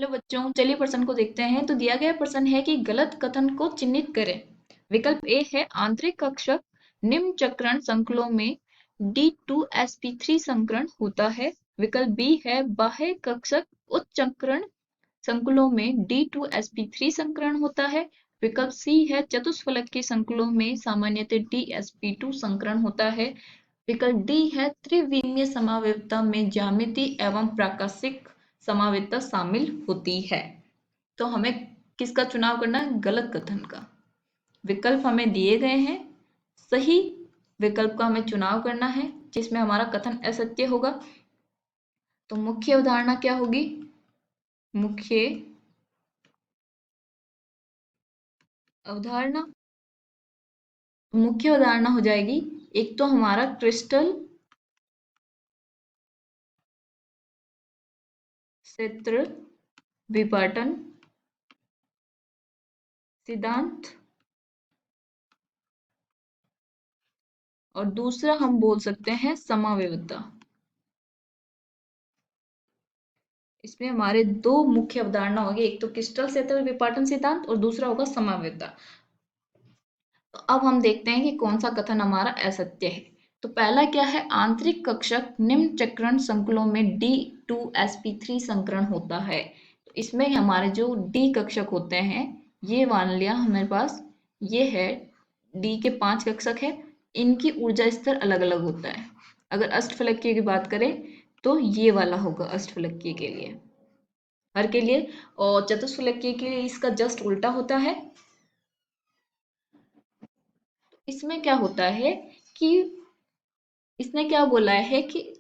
Hello बच्चों, चलिए प्रश्न को देखते हैं। तो दिया गया प्रश्न है कि गलत कथन को चिन्हित करें। विकल्प ए है आंतरिक कक्षक निम्न चक्रण संकुलों में D2sp3 संकरण होता है। विकल्प बी है बाह्य कक्षक उच्च चक्रण संकुलों में D2sp3 संकरण होता है। विकल्प सी है चतुष्फलक के संकुलों में सामान्यतः DsP2 संकरण होता है। विकल्प डी है त्रिविमीय समावेशिता में ज्यामिति एवं प्राकाशिक समावेशिता शामिल होती है। तो हमें किसका चुनाव करना है? गलत कथन का। विकल्प हमें दिए गए हैं, सही विकल्प का हमें चुनाव करना है जिसमें हमारा कथन असत्य होगा। तो मुख्य अवधारणा क्या होगी? मुख्य अवधारणा हो जाएगी, एक तो हमारा क्रिस्टल क्षेत्र विपाटन सिद्धांत, और दूसरा हम बोल सकते हैं समावेशिता। इसमें हमारे दो मुख्य अवधारणा होगी, एक तो क्रिस्टल क्षेत्र विपाटन सिद्धांत और दूसरा होगा समावेशिता। तो अब हम देखते हैं कि कौन सा कथन हमारा असत्य है। तो पहला क्या है? आंतरिक कक्षक निम्न चक्रण संकुलों में D2sp3 संकरण होता है। तो इसमें हमारे जो D कक्षक होते हैं, ये मान लिया हमारे पास, ये है D के 5 कक्षक है, इनकी ऊर्जा स्तर अलग अलग होता है। अगर अष्टफलकीय की बात करें तो ये वाला होगा अष्टफलकीय के लिए, हर के लिए, और चतुष्फलकीय के लिए इसका जस्ट उल्टा होता है। इसमें क्या होता है कि इसने क्या बोला है कि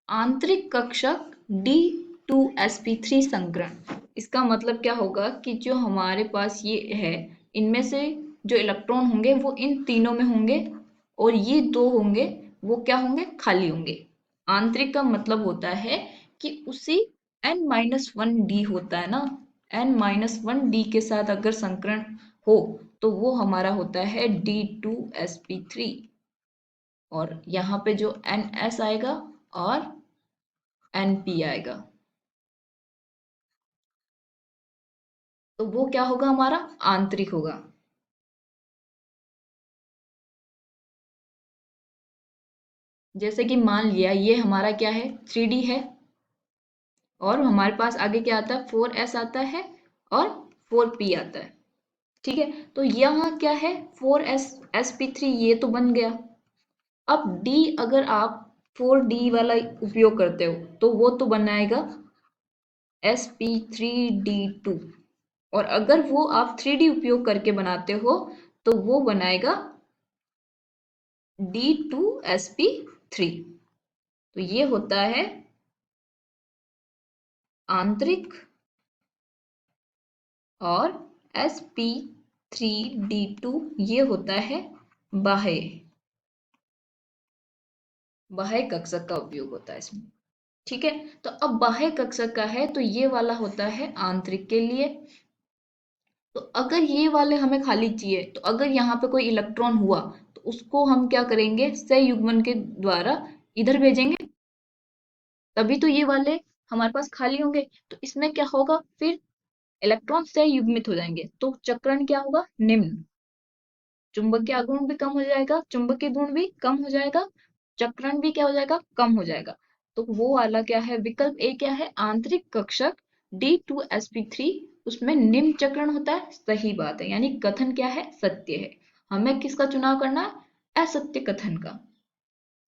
आंतरिक कक्षक D2sp3 संकरण, इसका मतलब क्या होगा कि जो हमारे पास ये है, इनमें से जो इलेक्ट्रॉन होंगे वो इन तीनों में होंगे और ये दो होंगे वो क्या होंगे? खाली होंगे। आंतरिक का मतलब होता है कि उसी n-1d होता है ना, n-1d के साथ अगर संकरण हो तो वो हमारा होता है D2sp3, और यहाँ पे जो NS आएगा और NP आएगा, तो वो क्या होगा? हमारा आंतरिक होगा। जैसे कि मान लिया ये हमारा क्या है? 3D है, और हमारे पास आगे क्या आता है? 4s आता है और 4p आता है। ठीक है, तो यहाँ क्या है? 4sp3, ये तो बन गया। अब D अगर आप 4D वाला उपयोग करते हो तो वो तो बनाएगा sp3d2, और अगर वो आप 3D उपयोग करके बनाते हो तो वो बनाएगा D2sp3। तो ये होता है आंतरिक, और sp3d2 ये होता है बाह्य। बाह्य कक्षक का उपयोग होता है इसमें। ठीक है, तो अब बाह्य कक्षक का है तो ये वाला होता है आंतरिक के लिए। तो अगर ये वाले हमें खाली चाहिए, तो अगर यहाँ पे कोई इलेक्ट्रॉन हुआ तो उसको हम क्या करेंगे? संयुग्मन के द्वारा इधर भेजेंगे, तभी तो ये वाले हमारे पास खाली होंगे। तो इसमें क्या होगा फिर? इलेक्ट्रॉन संयुग्मित हो जाएंगे, तो चक्रण क्या होगा? निम्न। चुंबकीय आघूर्ण भी कम हो जाएगा, चुंबकीय गुण भी कम हो जाएगा, चक्रण भी क्या हो जाएगा? कम हो जाएगा। तो वो वाला क्या है? विकल्प ए क्या है? आंतरिक कक्षक D2sp3 उसमें निम्न चक्रण होता है। सही बात है, यानी कथन क्या है? सत्य है। हमें किसका चुनाव करना है? असत्य कथन का।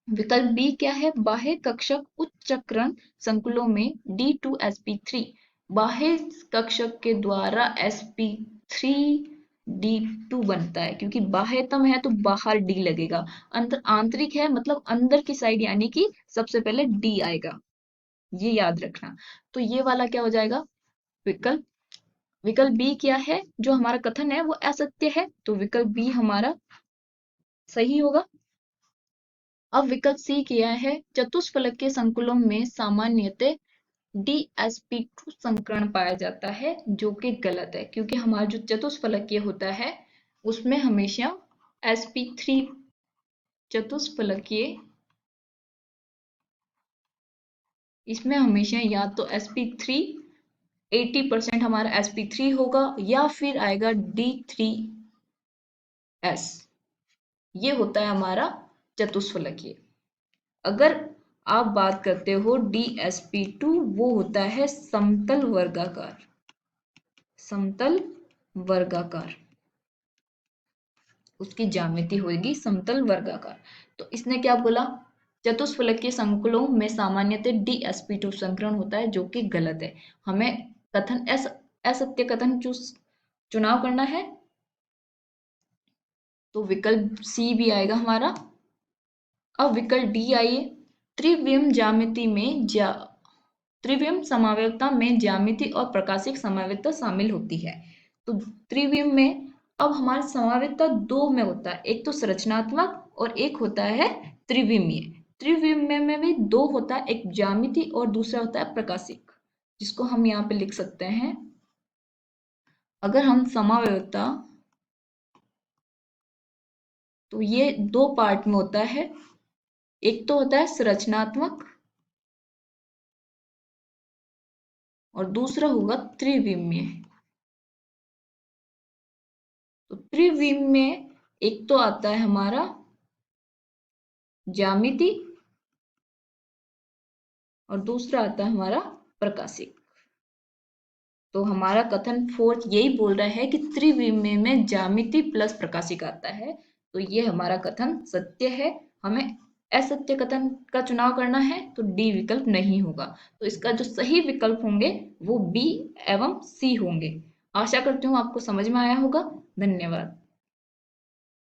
विकल्प बी क्या है? बाह्य कक्षक उच्च चक्रण संकुलों में D2sp3 बाह्य कक्षक के द्वारा sp3d2 बनता है, क्योंकि बाह्यतम है तो बाहर D लगेगा, अंतर आंतरिक है मतलब अंदर की साइड, यानी कि सबसे पहले D आएगा, ये याद रखना। तो ये वाला क्या हो जाएगा? विकल्प विकल्प बी क्या है? जो हमारा कथन है वो असत्य है, तो विकल्प बी हमारा सही होगा। अब विकल्प सी किया है चतुष्फलक के संकुलों में सामान्यतः DsP2 संकरण पाया जाता है, जो कि गलत है, क्योंकि हमारा जो चतुष्फलकीय होता है उसमें हमेशा sp3 चतुष्फलकीय, इसमें हमेशा या तो sp3 80% हमारा sp3 होगा या फिर आएगा D3s। ये होता है हमारा चतुष्फलकीय। अगर आप बात करते हो DsP2, वो होता है समतल वर्गाकार। समतल वर्गाकार, उसकी ज्यामिति होगी समतल वर्गाकार। तो इसने क्या बोला, चतुष्फलकीय संकुलों में सामान्यतः DsP2 संकरण होता है, जो कि गलत है। हमें कथन असत्य कथन चुनाव करना है, तो विकल्प सी भी आएगा हमारा। अब विकल्प डी आइए, त्रिविम ज्यामिति में त्रिविम समवायता में ज्यामिति और प्रकाशिक समवायता शामिल होती है। तो त्रिविम में अब हमारा समवायता दो में होता है, एक तो संरचनात्मक और एक होता है त्रिविमीय। त्रिविमीय में भी दो होता है, एक ज्यामिति और दूसरा होता है प्रकाशिक, जिसको हम यहाँ पे लिख सकते हैं। अगर हम समवायता, तो ये दो पार्ट में होता है, एक तो होता है संरचनात्मक और दूसरा होगा त्रिविमीय। तो त्रिविम में एक तो आता है हमारा ज्यामिति और दूसरा आता है हमारा प्रकाशिक। तो हमारा कथन फोर्थ यही बोल रहा है कि त्रिविमीय में ज्यामिति प्लस प्रकाशिक आता है। तो ये हमारा कथन सत्य है। हमें असत्य कथन का चुनाव करना है, तो डी विकल्प नहीं होगा। तो इसका जो सही विकल्प होंगे वो बी एवं सी होंगे। आशा करती हूँ आपको समझ में आया होगा। धन्यवाद।